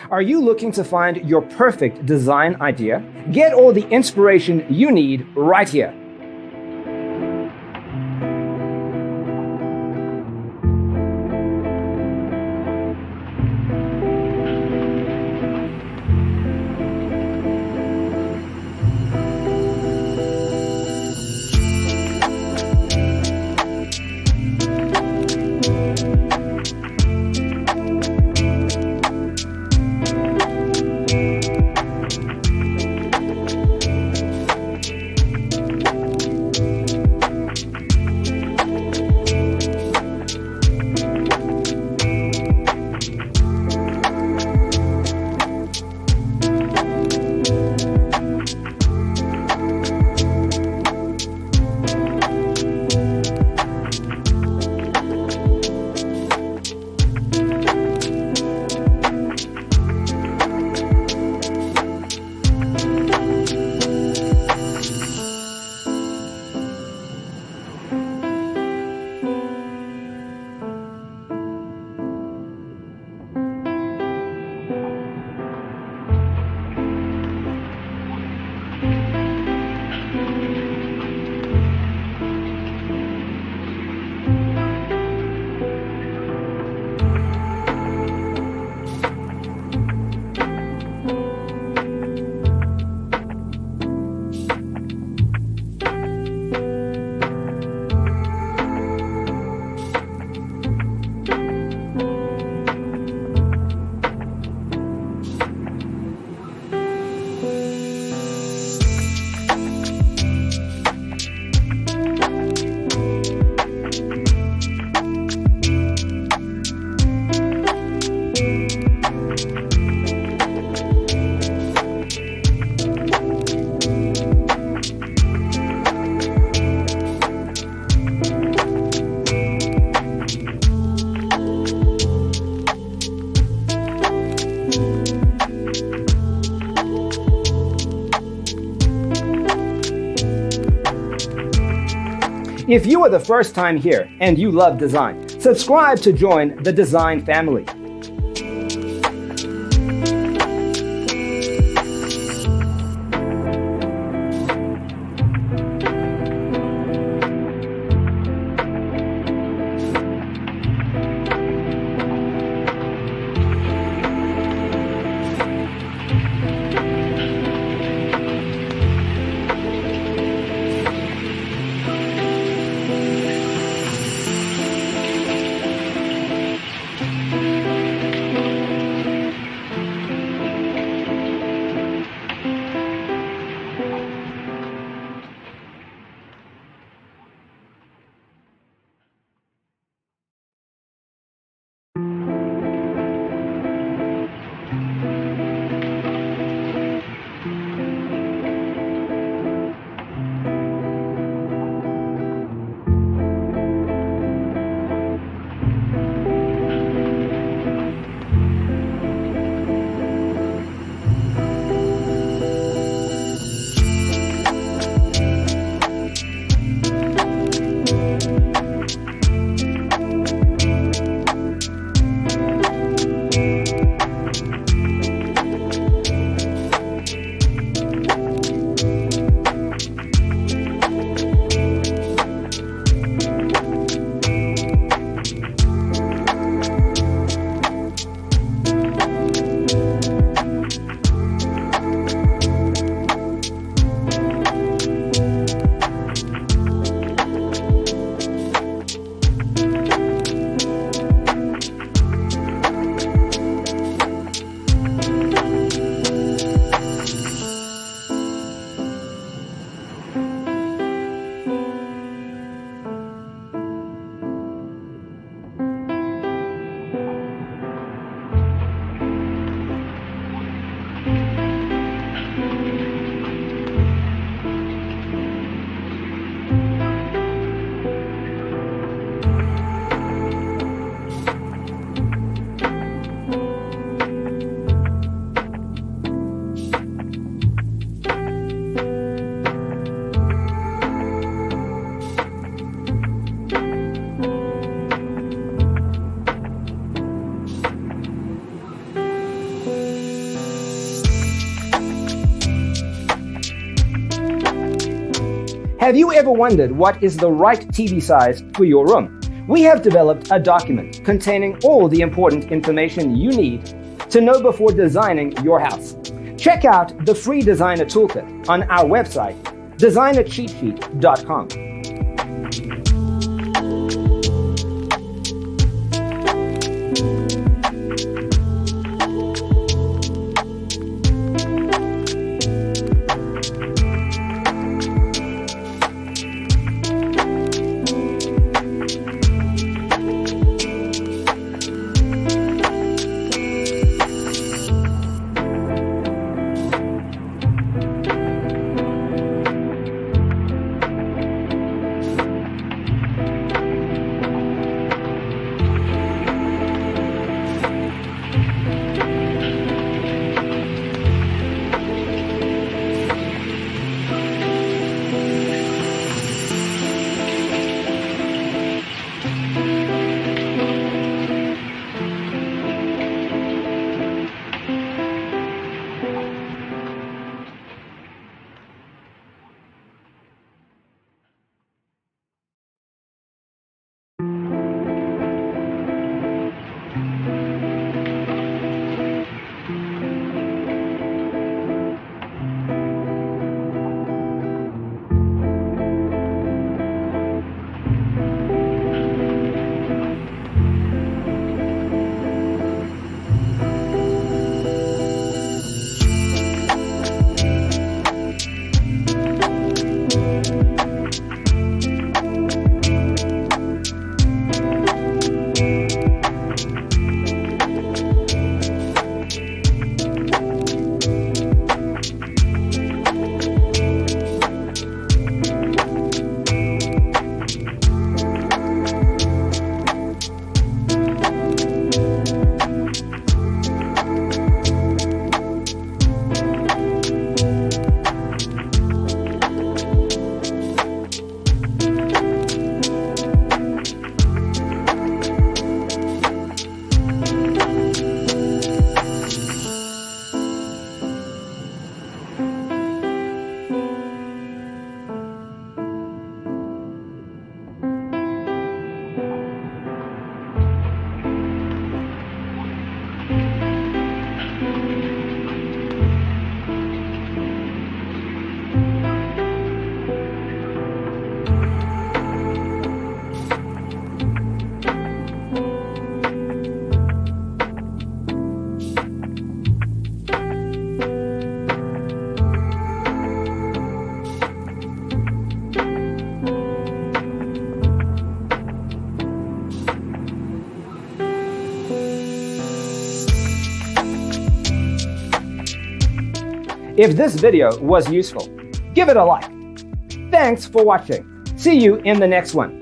Are you looking to find your perfect design idea? Get all the inspiration you need right here. If you are the first time here and you love design, subscribe to join the design family. Have you ever wondered what is the right TV size for your room? We have developed a document containing all the important information you need to know before designing your house. Check out the free designer toolkit on our website, designercheatsheet.com. If this video was useful, give it a like. Thanks for watching. See you in the next one.